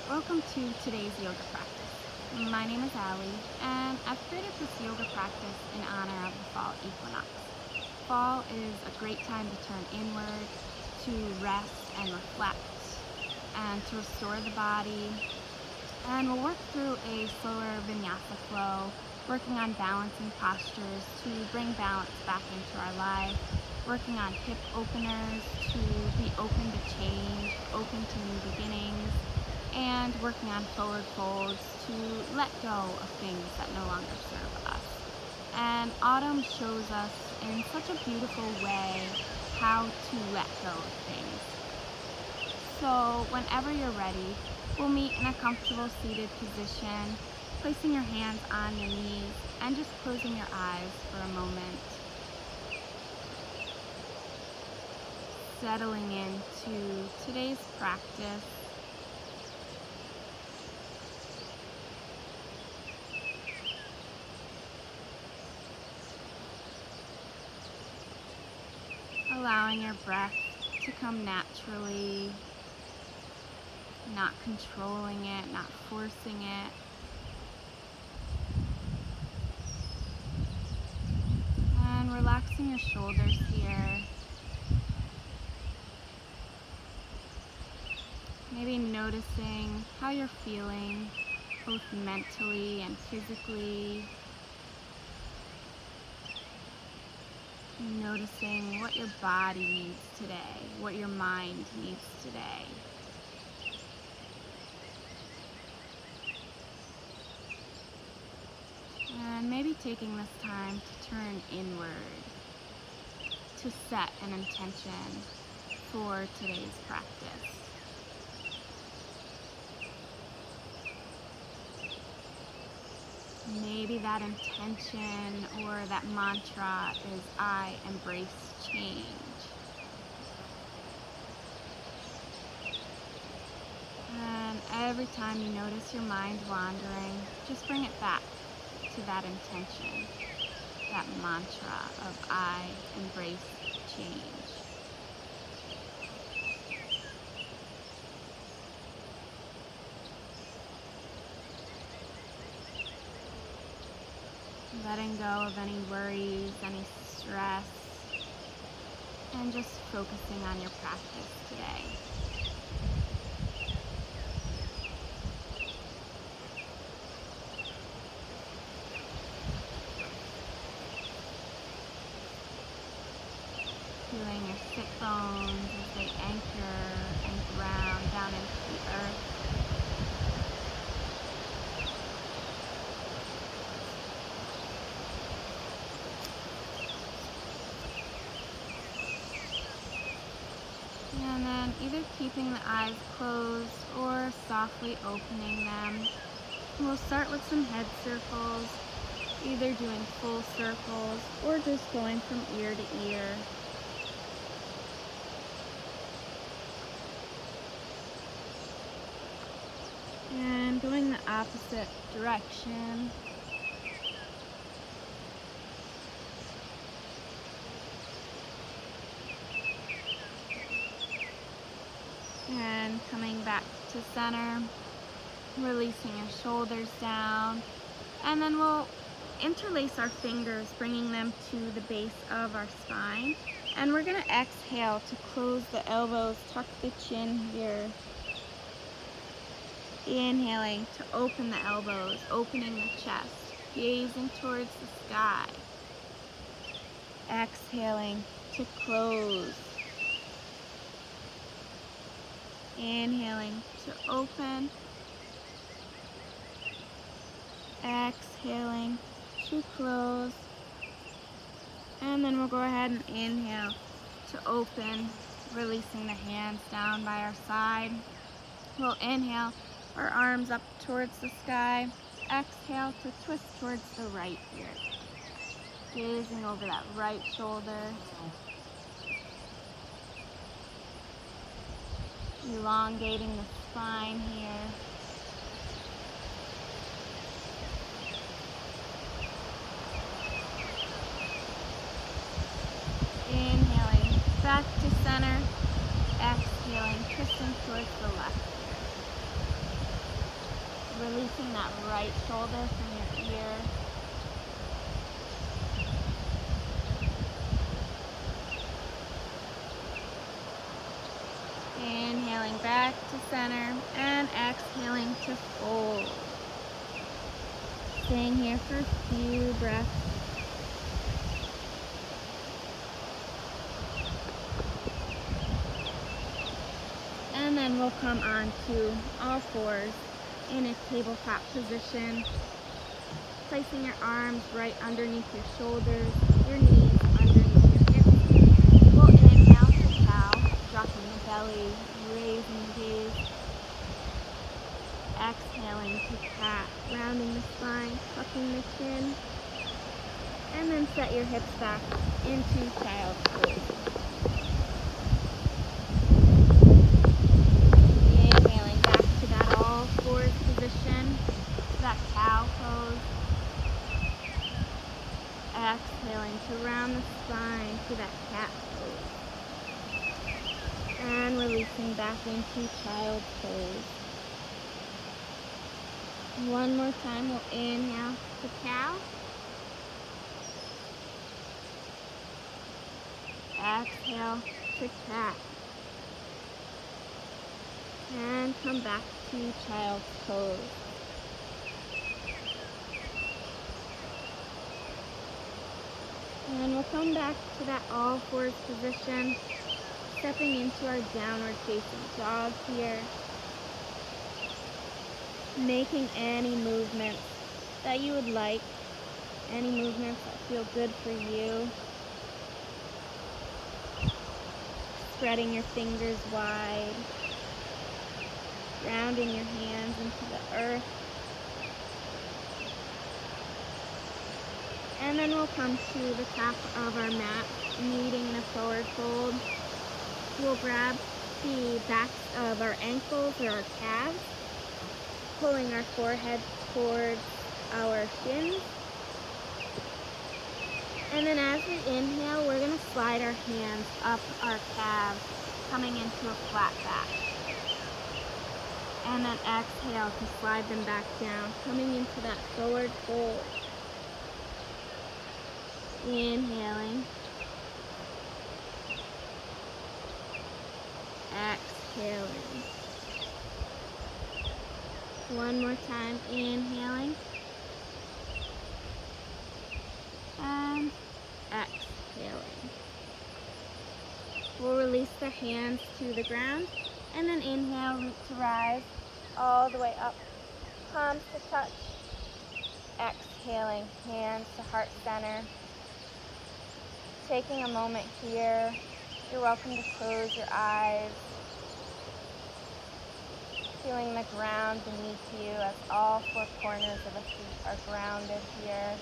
Welcome to today's yoga practice. My name is Allie, and I've created this yoga practice in honor of the fall equinox. Fall is a great time to turn inward, to rest and reflect, and to restore the body. And we'll work through a slower Vinyasa flow, working on balancing postures to bring balance back into our life, working on hip openers to be open to change, open to new beginnings, and working on forward folds to let go of things that no longer serve us. And autumn shows us in such a beautiful way how to let go of things. So whenever you're ready, we'll meet in a comfortable seated position, placing your hands on your knees and just closing your eyes for a moment. Settling into today's practice. Allowing your breath to come naturally, not controlling it, not forcing it. And relaxing your shoulders here. Maybe noticing how you're feeling, both mentally and physically. Noticing what your body needs today, what your mind needs today. And maybe taking this time to turn inward, to set an intention for today's practice. Maybe that intention or that mantra is I embrace change. And every time you notice your mind wandering, just bring it back to that intention, that mantra of I embrace change. Letting go of any worries, any stress, and just focusing on your practice today. Feeling your sit bones as they anchor and ground down into the earth. And then either keeping the eyes closed or softly opening them. We'll start with some head circles, either doing full circles or just going from ear to ear. And going the opposite direction. And coming back to center, releasing your shoulders down, and then we'll interlace our fingers, bringing them to the base of our spine, and we're going to exhale to close the elbows, tuck the chin here, inhaling to open the elbows, opening the chest, gazing towards the sky, exhaling to close. Inhaling to open, exhaling to close, and then we'll go ahead and inhale to open, releasing the hands down by our side. We'll inhale our arms up towards the sky, exhale to twist towards the right ear, gazing over that right shoulder. Elongating the spine here. Inhaling back to center, exhaling, twisting towards the left. releasing that right shoulder from your ear. Inhaling back to center and exhaling to fold. Staying here for a few breaths. And then we'll come on to all fours in a tabletop position, placing your arms right underneath your shoulders, your knees underneath your hips. We'll inhale to cow, dropping the belly, raising the gaze. Exhaling to cat, rounding the spine, tucking the chin. And then set your hips back into child's pose. Inhaling back to that all fours position, to that cow pose. Exhaling to round the spine to that cat pose. And releasing back into child's pose. One more time, we'll inhale to cow. Exhale to cat. And come back to child's pose. And we'll come back to that all fours position, stepping into our downward facing dog here. Making any movements that you would like, any movements that feel good for you. Spreading your fingers wide, grounding your hands into the earth. And then we'll come to the top of our mat, meeting in a forward fold. We'll grab the backs of our ankles or our calves, pulling our forehead towards our shins. And then as we inhale, we're going to slide our hands up our calves, coming into a flat back. And then exhale to slide them back down, coming into that forward fold. Inhaling. Exhaling. One more time, inhaling. And exhaling. We'll release the hands to the ground and then inhale, root to rise all the way up, palms to touch. Exhaling, hands to heart center. Taking a moment here, you're welcome to close your eyes, feeling the ground beneath you as all four corners of the feet are grounded here.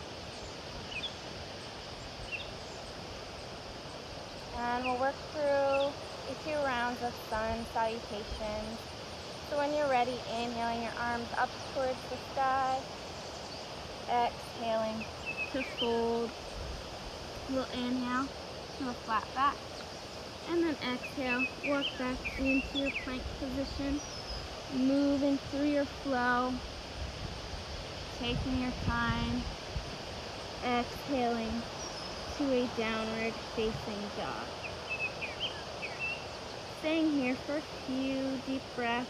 And we'll work through a few rounds of sun salutations. So when you're ready, inhaling your arms up towards the sky, exhaling to fold. We'll inhale to a flat back, and then exhale, walk back into your plank position, moving through your flow, taking your time, exhaling to a downward facing dog. Staying here for a few deep breaths,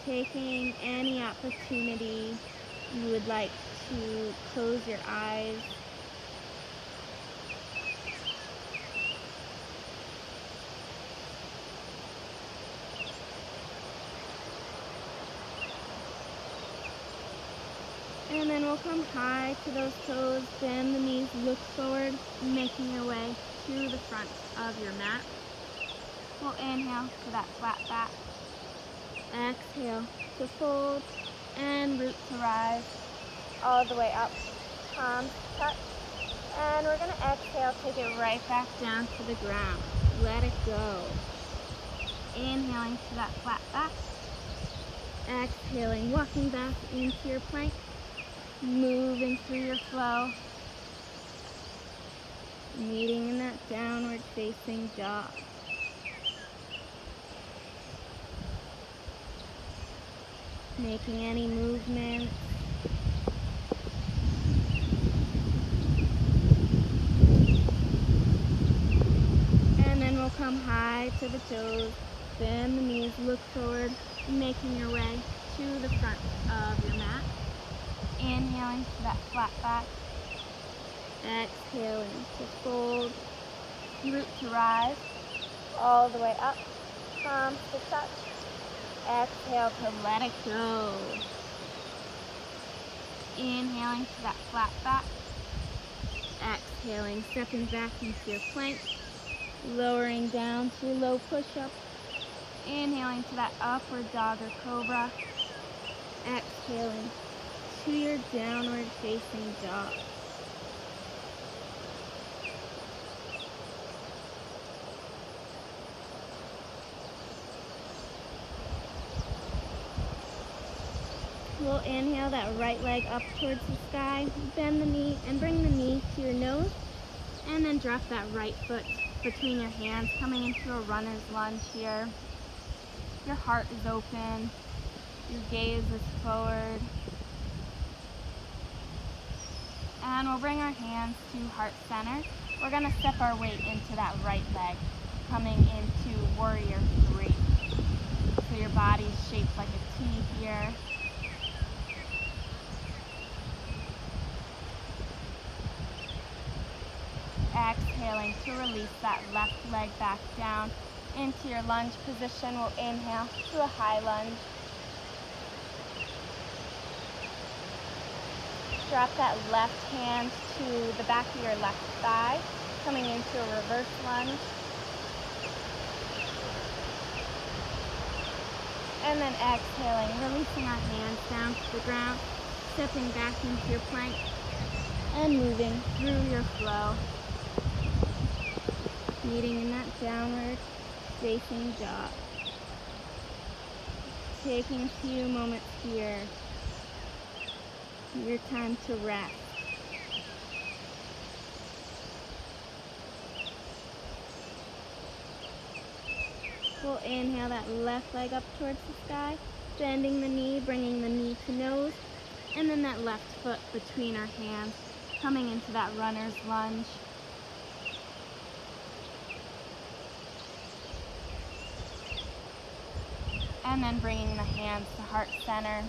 taking any opportunity you would like to close your eyes. And then we'll come high to those toes, bend the knees, look forward, making your way to the front of your mat. We'll inhale to that flat back. Exhale to fold and root to rise all the way up, palms touch. And we're going to exhale, take it right back down to the ground. Let it go. Inhaling to that flat back. Exhaling, walking back into your plank. Moving through your flow, meeting in that downward facing dog. making any movements. And then we'll come high to the toes, bend the knees, look forward, making your way to the front of your mat. Inhaling to that flat back. Exhaling to fold, root to rise, all the way up, palms to touch. Exhale to let it go. Inhaling to that flat back. Exhaling, stepping back into your plank, lowering down to low push-up. Inhaling to that upward dog or cobra. Exhaling to your downward facing dog. We'll inhale that right leg up towards the sky, bend the knee and bring the knee to your nose, and then drop that right foot between your hands, coming into a runner's lunge here. Your heart is open, your gaze is forward. And we'll bring our hands to heart center. We're gonna step our weight into that right leg, coming into warrior 3. So your body's shaped like a T here. Exhaling to release that left leg back down into your lunge position. We'll inhale to a high lunge. Drop that left hand to the back of your left thigh, coming into a reverse lunge. And then exhaling, releasing our hands down to the ground, stepping back into your plank, and moving through your flow. Meeting in that downward facing dog. Taking a few moments here. Your time to rest. We'll inhale that left leg up towards the sky, bending the knee, bringing the knee to nose, and then that left foot between our hands, coming into that runner's lunge. And then bringing the hands to heart center,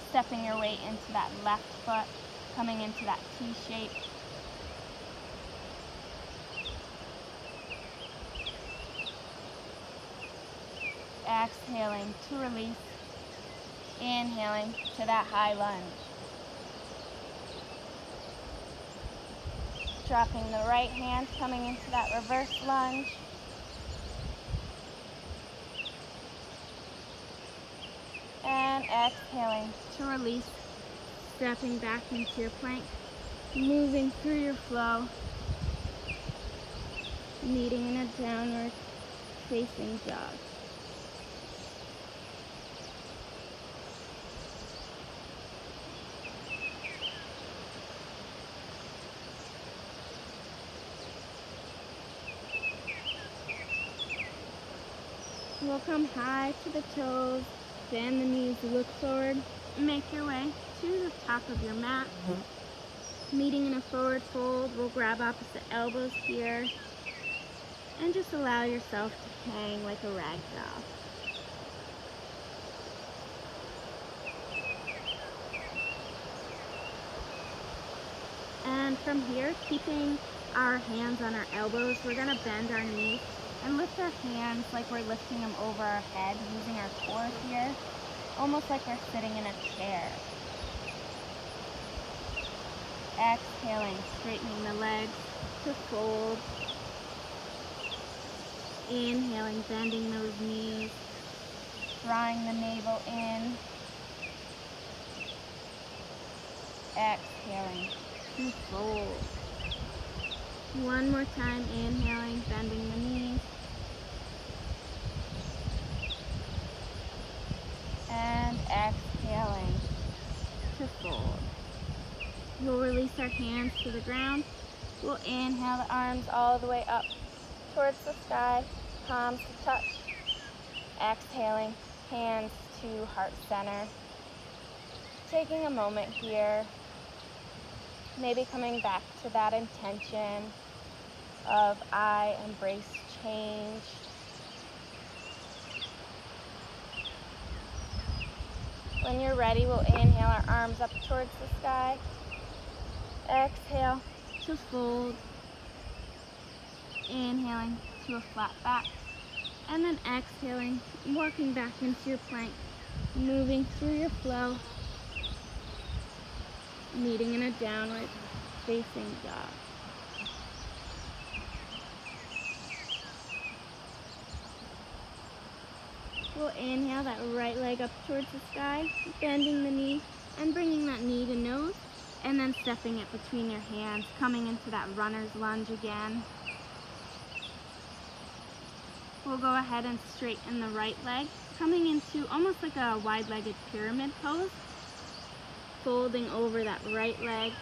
stepping your weight into that left foot, coming into that T shape. Exhaling to release, inhaling to that high lunge. Dropping the right hand, coming into that reverse lunge. And exhaling to release, stepping back into your plank, moving through your flow, meeting in a downward facing dog. We'll come high to the toes, bend the knees, look forward, make your way to the top of your mat. Meeting in a forward fold, we'll grab opposite elbows here, and just allow yourself to hang like a rag doll. And from here, keeping our hands on our elbows, we're gonna bend our knees and lift our hands like we're lifting them over our head, using our core here, almost like we're sitting in a chair. Exhaling, straightening the legs to fold. Inhaling, bending those knees, drawing the navel in. Exhaling to fold. One more time, inhaling, bending the knees. And exhaling to fold. We'll release our hands to the ground. We'll inhale the arms all the way up towards the sky, palms to touch. Exhaling, hands to heart center. Taking a moment here, maybe coming back to that intention of I embrace change. When you're ready, we'll inhale our arms up towards the sky. Exhale to fold. Inhaling to a flat back. And then exhaling, walking back into your plank. Moving through your flow. Meeting in a downward facing dog. We'll inhale that right leg up towards the sky, bending the knee and bringing that knee to nose, and then stepping it between your hands, coming into that runner's lunge again. We'll go ahead and straighten the right leg, coming into almost like a wide-legged pyramid pose, folding over that right leg,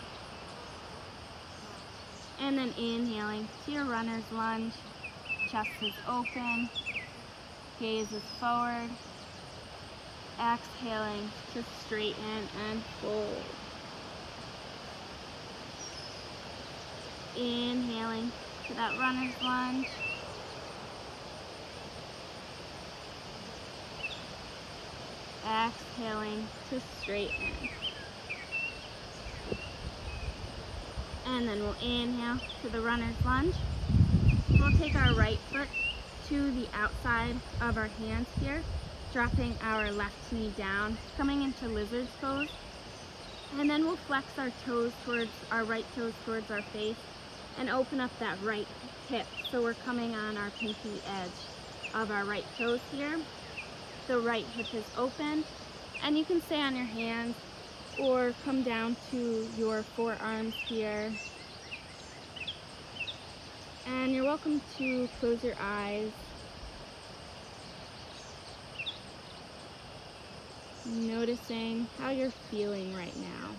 and then inhaling to your runner's lunge. Chest is open. Gaze is forward. Exhaling to straighten and fold. Inhaling to that runner's lunge. Exhaling to straighten. And then we'll inhale to the runner's lunge. We'll take our right foot to the outside of our hands here, dropping our left knee down, coming into lizard's pose. And then we'll flex our toes towards our right toes towards our face and open up that right hip. So we're coming on our pinky edge of our right toes here. The right hip is open, and you can stay on your hands or come down to your forearms here. And you're welcome to close your eyes. Noticing how you're feeling right now.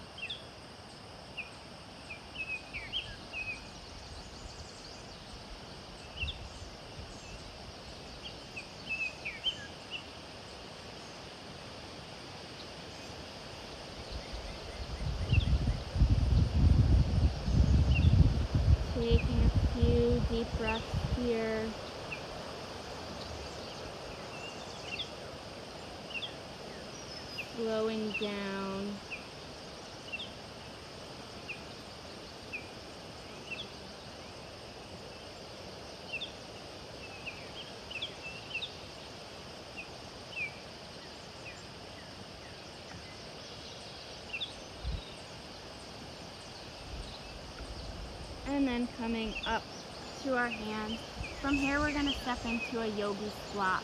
Taking a few deep breaths here. Slowing down. And then coming up to our hands. From here we're going to step into a yogi squat.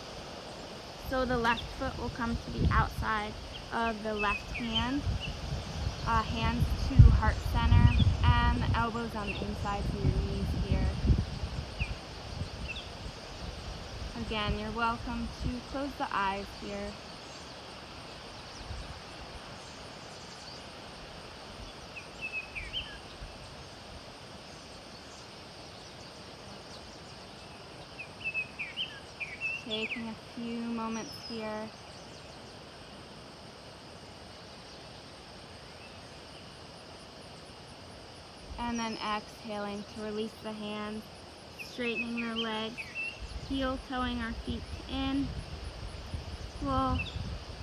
So the left foot will come to the outside of the left hand, hands to heart center, and the elbows on the inside of your knees here. Again, you're welcome to close the eyes here. Taking a few moments here. And then exhaling to release the hands, straightening the legs, heel toeing our feet in. We'll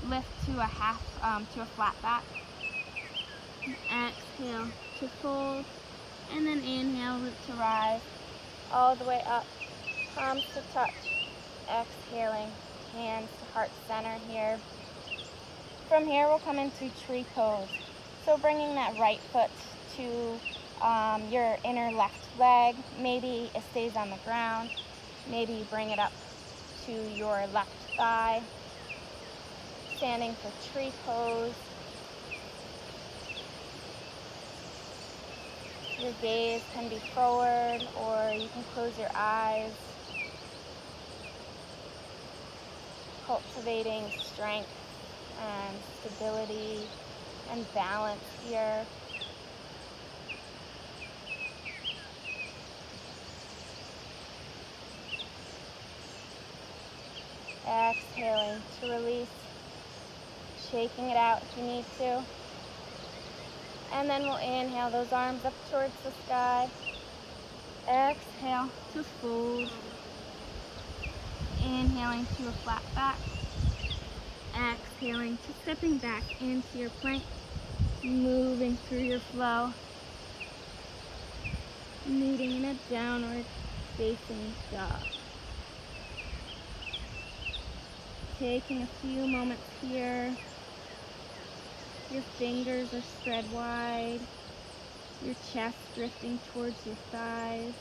lift to a flat back. Exhale to fold, and then inhale to rise all the way up, palms to touch. Exhaling, hands to heart center here. From here we'll come into tree pose. So bringing that right foot to your inner left leg. Maybe it stays on the ground. Maybe you bring it up to your left thigh. Standing for tree pose. Your gaze can be forward, or you can close your eyes. Cultivating strength and stability and balance here. Exhaling to release shaking it out if you need to. And then we'll inhale those arms up towards the sky. Exhale to fold. Inhaling to a flat back. Exhaling to stepping back into your plank. Moving through your flow. Meeting in a downward facing dog. Taking a few moments here. Your fingers are spread wide. Your chest drifting towards your thighs.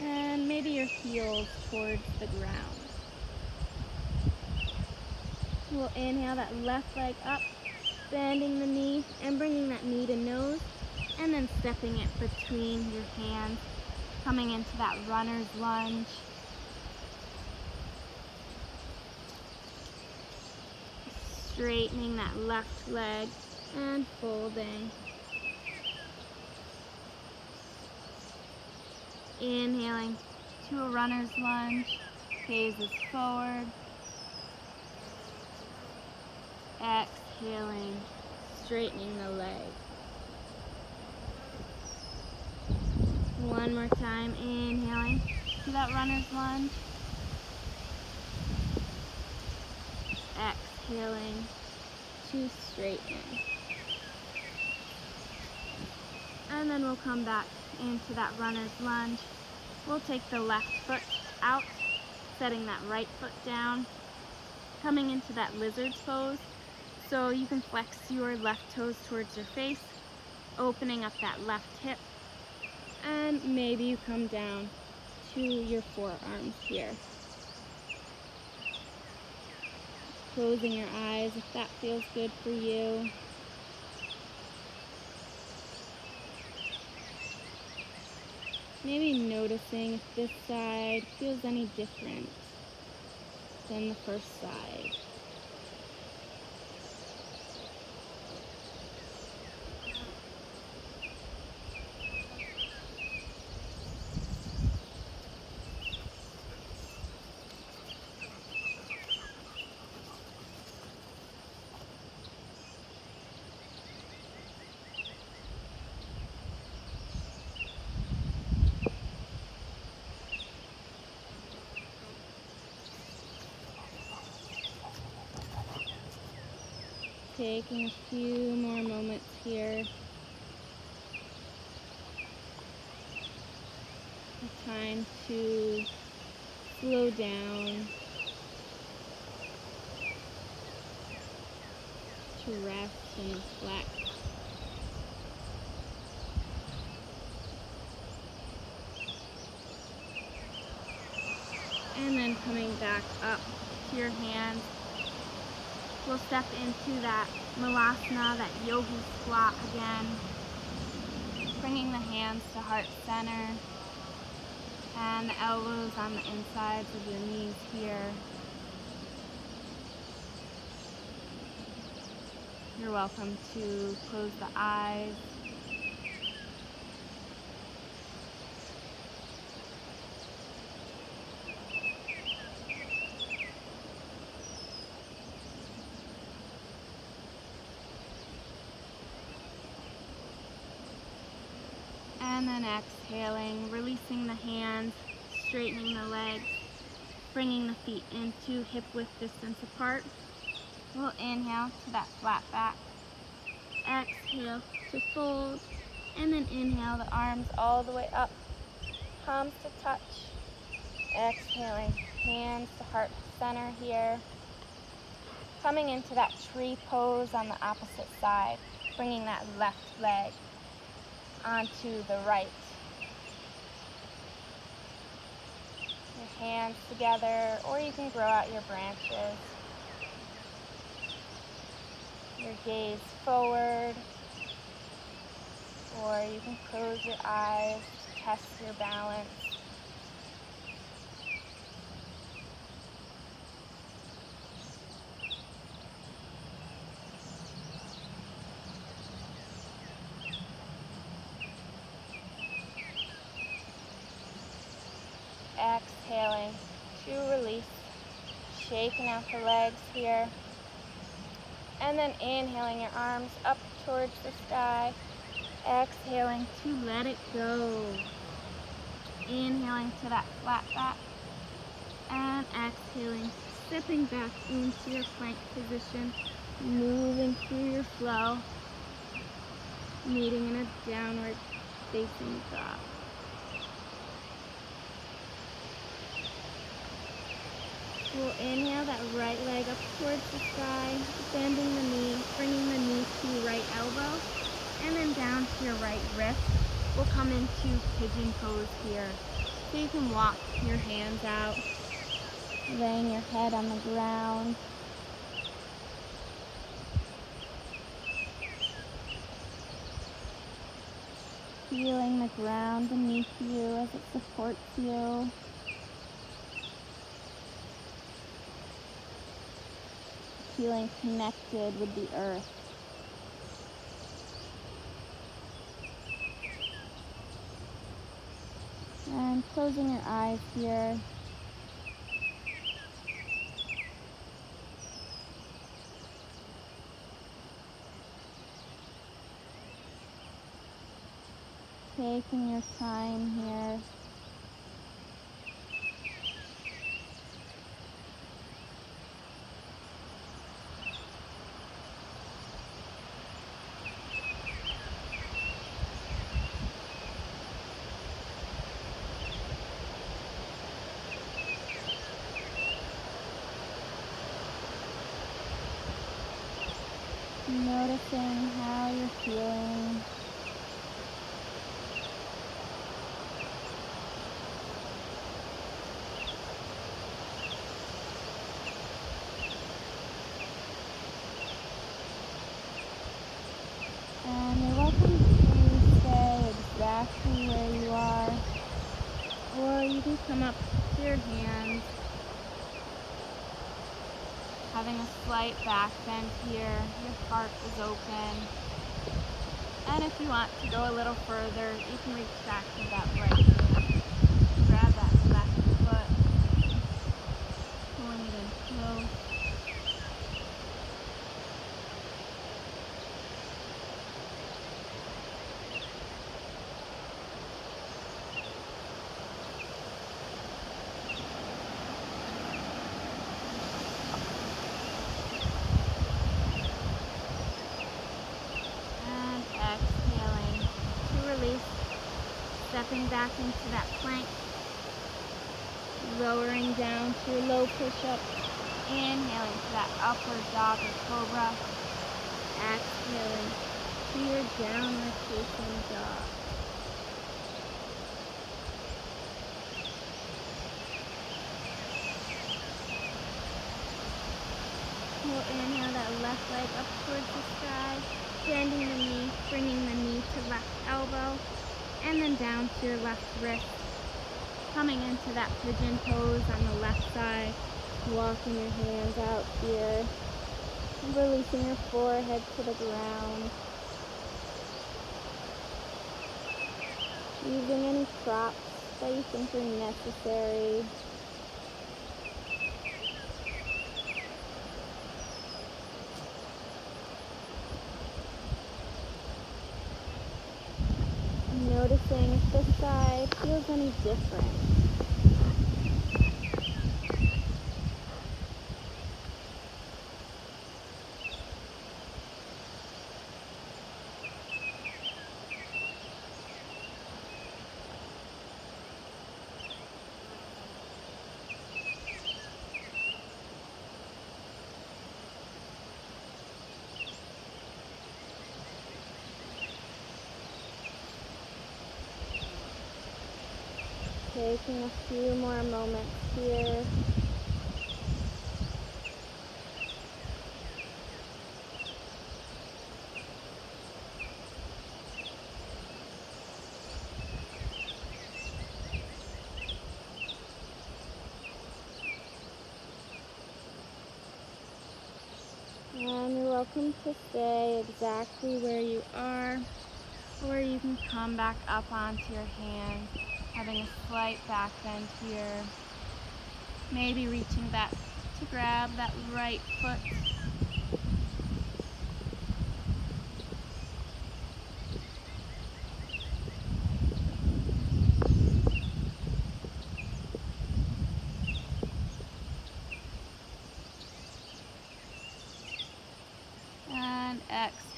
And maybe your heels towards the ground. We'll inhale that left leg up, bending the knee and bringing that knee to nose, and then stepping it between your hands, coming into that runner's lunge. Straightening that left leg and folding. Inhaling to a runner's lunge, gazes forward. Exhaling, straightening the leg. One more time, inhaling to that runner's lunge. Exhaling to straighten. And then we'll come back into that runner's lunge. We'll take the left foot out, setting that right foot down, coming into that lizard's pose. So you can flex your left toes towards your face, opening up that left hip, and maybe you come down to your forearms here. Closing your eyes if that feels good for you. Maybe noticing if this side feels any different than the first side. Taking a few more moments here. Time to slow down, to rest and reflect. And then coming back up to your hands. We'll step into that malasana, that yogi squat again. Bringing the hands to heart center and the elbows on the insides of your knees here. You're welcome to close the eyes. And then exhaling, releasing the hands, straightening the legs, bringing the feet into hip width distance apart. We'll inhale to that flat back. Exhale to fold. And then inhale the arms all the way up, palms to touch. Exhaling, hands to heart center here. Coming into that tree pose on the opposite side, bringing that left leg onto the right. Your hands together, or you can grow out your branches. Your gaze forward, or you can close your eyes to test your balance. Exhaling to release, shaking out the legs here. And then inhaling your arms up towards the sky. Exhaling to let it go. Inhaling to that flat back. And exhaling, stepping back into your plank position. Moving through your flow. Meeting in a downward facing dog. We'll inhale that right leg up towards the sky, bending the knee, bringing the knee to your right elbow, and then down to your right wrist. We'll come into pigeon pose here. So you can walk your hands out, laying your head on the ground. Feeling the ground beneath you as it supports you. Feeling connected with the earth. And closing your eyes here. Taking your time here. Noticing how you're feeling. And you're welcome to stay exactly where you are, or you can come up to your hands, having a slight back bend here. Your heart is open. And if you want to go a little further, you can reach back with that right hand. Grab that left foot, pulling it in close. Stepping back into that plank, lowering down to a low push-up, inhaling to that upward dog or cobra, exhaling to your downward facing dog. We'll inhale that left leg up towards the sky, bending the knee, bringing the knee to left elbow, and then down to your left wrist. Coming into that pigeon pose on the left side, walking your hands out here, releasing your forehead to the ground. Using any props that you think are necessary. Noticing if this side feels any different. Taking a few more moments here. And you're welcome to stay exactly where you are, or you can come back up onto your hands, having a slight back bend here. Maybe reaching back to grab that right foot,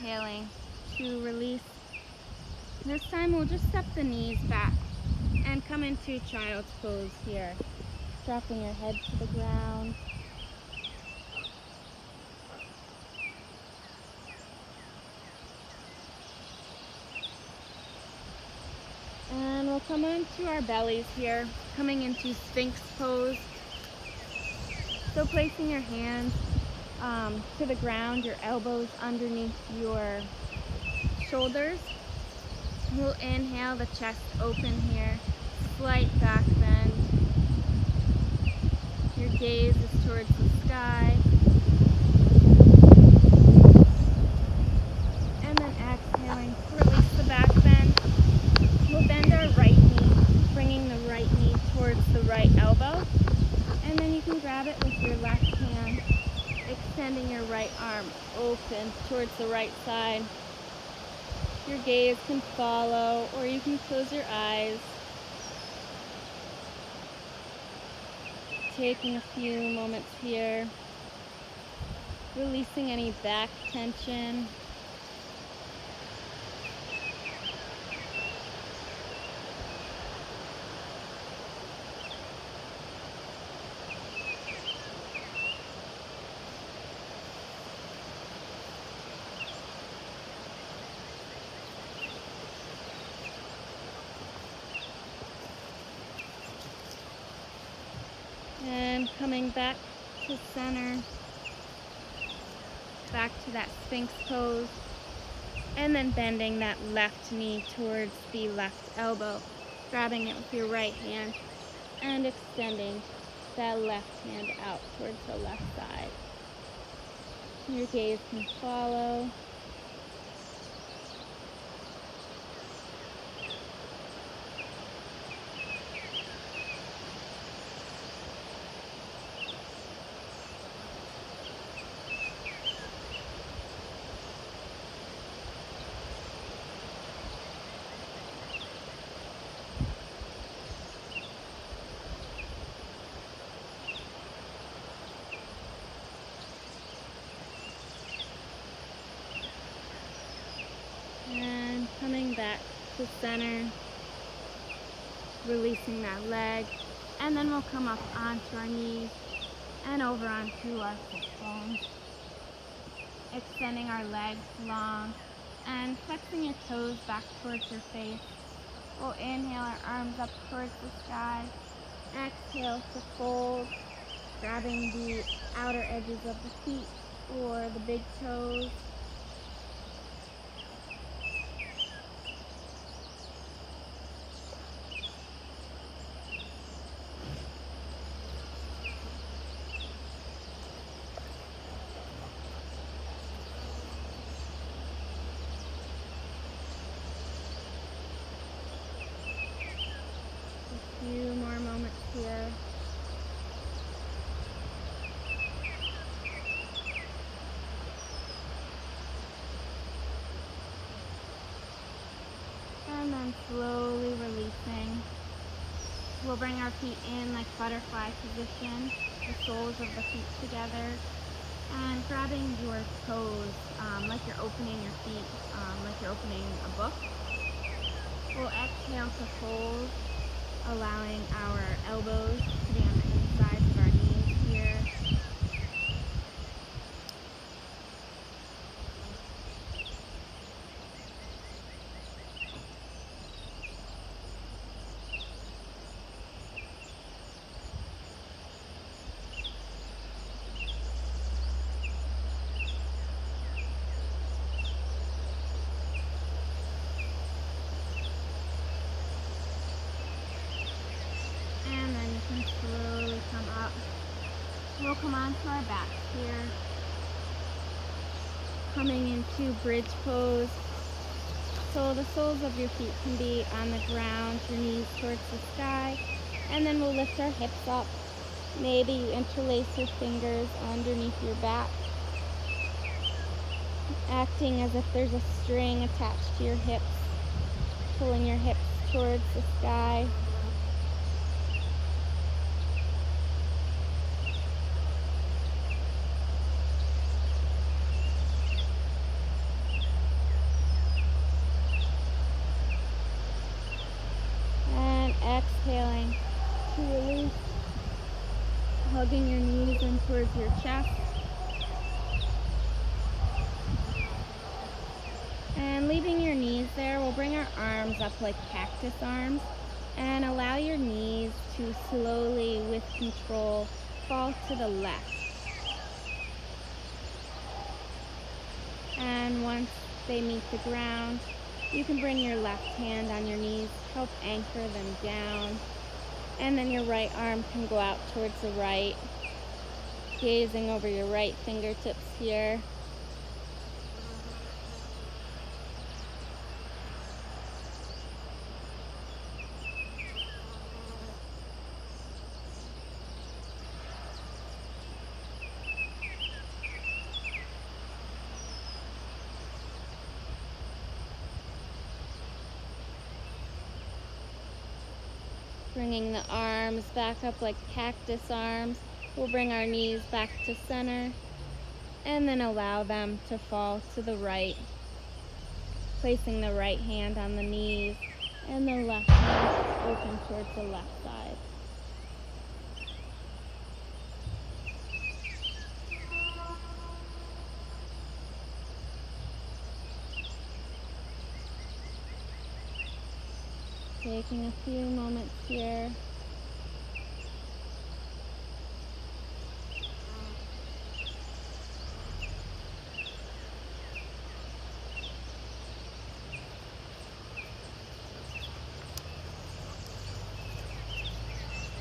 exhaling to release. This time we'll just step the knees back and come into child's pose here, dropping your head to the ground. And we'll come onto our bellies here, coming into Sphinx pose. So placing your hands to the ground, your elbows underneath your shoulders. We'll inhale, the chest open here, slight back bend. Your gaze is towards the sky. And then exhaling, release the back bend. We'll bend our right knee, bringing the right knee towards the right elbow. And then you can grab it with your left hand, extending your right arm open towards the right side. Your gaze can follow, or you can close your eyes. Taking a few moments here, releasing any back tension. And coming back to center, back to that Sphinx pose, and then bending that left knee towards the left elbow, grabbing it with your right hand and extending that left hand out towards the left side. Your gaze can follow. And coming back to center, releasing that leg, and then we'll come up onto our knees and over onto our sit bones, extending our legs long and flexing your toes back towards your face. We'll inhale our arms up towards the sky, exhale to fold, grabbing the outer edges of the feet or the big toes. A few more moments here. And then slowly releasing. We'll bring our feet in like butterfly position, the soles of the feet together, and grabbing your toes like you're opening your feet, like you're opening a book. We'll exhale to fold, allowing our elbows to be on the insides of our knees here. Slowly come up. We'll come onto our backs here. Coming into bridge pose. So the soles of your feet can be on the ground, your knees towards the sky. And then we'll lift our hips up. Maybe you interlace your fingers underneath your back, acting as if there's a string attached to your hips, pulling your hips towards the sky. hugging your knees in towards your chest. And leaving your knees there, we'll bring our arms up like cactus arms and allow your knees to slowly, with control, fall to the left. And once they meet the ground, you can bring your left hand on your knees, help anchor them down, and then your right arm can go out towards the right, gazing over your right fingertips here. Bringing the arms back up like cactus arms, we'll bring our knees back to center and then allow them to fall to the right, placing the right hand on the knees and the left hand open towards the left side. Taking a few moments here.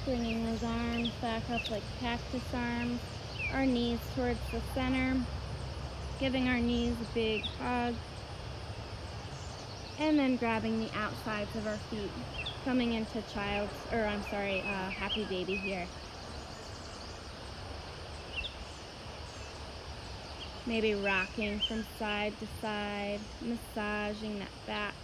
Bringing those arms back up like cactus arms, our knees towards the center, giving our knees a big hug, and then grabbing the outsides of our feet, coming into happy baby here. Maybe rocking from side to side, massaging that back.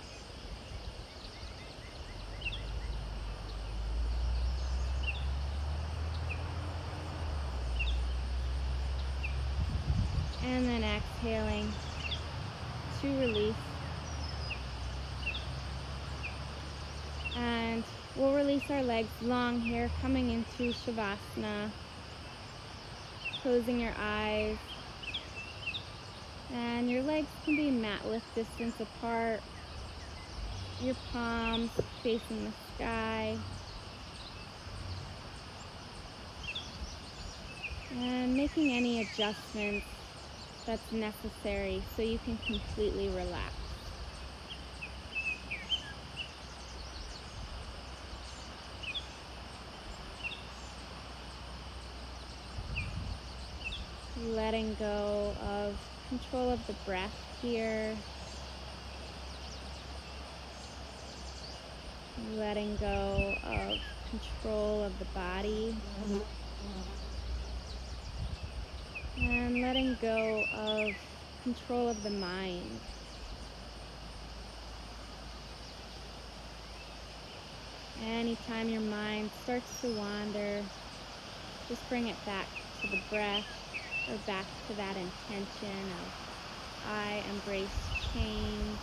And then exhaling to release. And we'll release our legs long here, coming into Shavasana, closing your eyes. And your legs can be mat width distance apart, your palms facing the sky. And making any adjustments that's necessary so you can completely relax. Letting go of control of the breath here. Letting go of control of the body. And letting go of control of the mind. Anytime your mind starts to wander, just bring it back to the breath or back to that intention of I embrace change.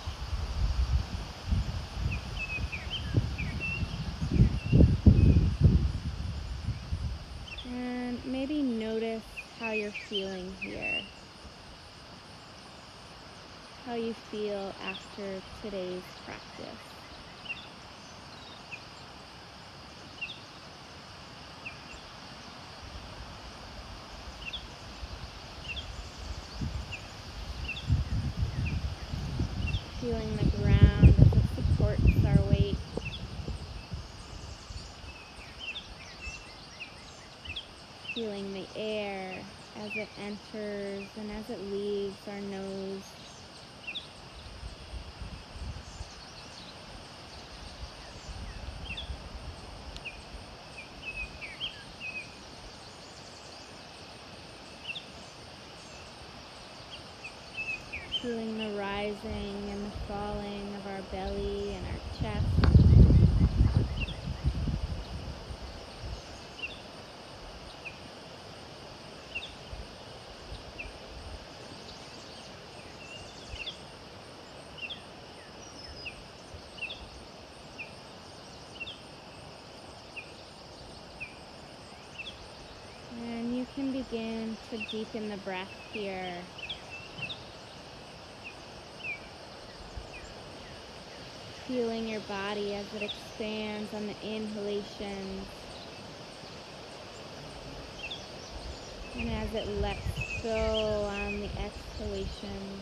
And maybe notice how you're feeling here. How you feel after today's practice. Feeling the ground as it supports our weight. Feeling the air as it enters and as it leaves our nose. Feeling the rising and the falling of our belly and our chest. And can begin to deepen the breath here. Feeling your body as it expands on the inhalation and as it lets go on the exhalation.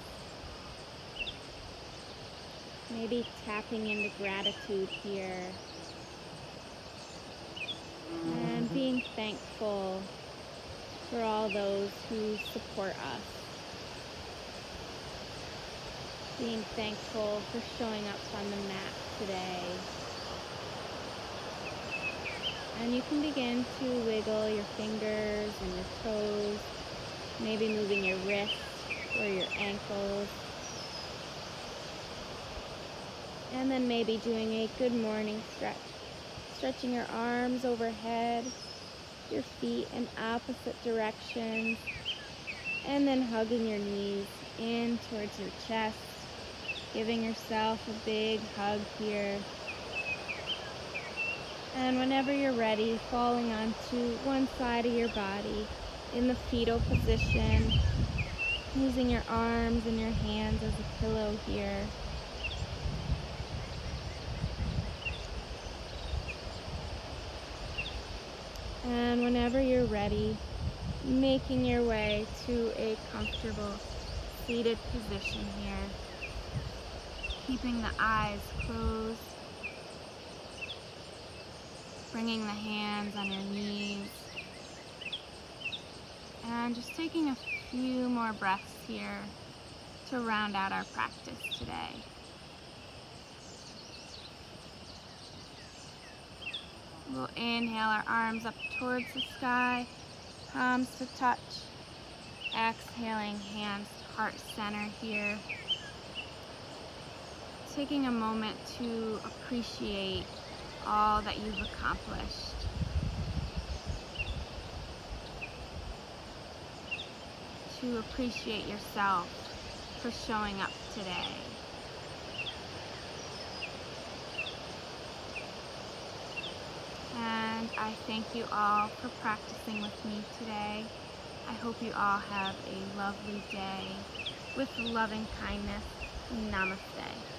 Maybe tapping into gratitude here and being thankful for all those who support us. Being thankful for showing up on the mat today. And you can begin to wiggle your fingers and your toes, maybe moving your wrists or your ankles. And then maybe doing a good morning stretch. Stretching your arms overhead, your feet in opposite directions, and then hugging your knees in towards your chest, giving yourself a big hug here. And whenever you're ready, falling onto one side of your body in the fetal position, using your arms and your hands as a pillow here. And whenever you're ready, making your way to a comfortable seated position here, keeping the eyes closed, bringing the hands on your knees, and just taking a few more breaths here to round out our practice today. We'll inhale our arms up towards the sky, palms to touch. Exhaling, hands to heart center here. Taking a moment to appreciate all that you've accomplished. To appreciate yourself for showing up today. And I thank you all for practicing with me today. I hope you all have a lovely day with loving kindness. Namaste.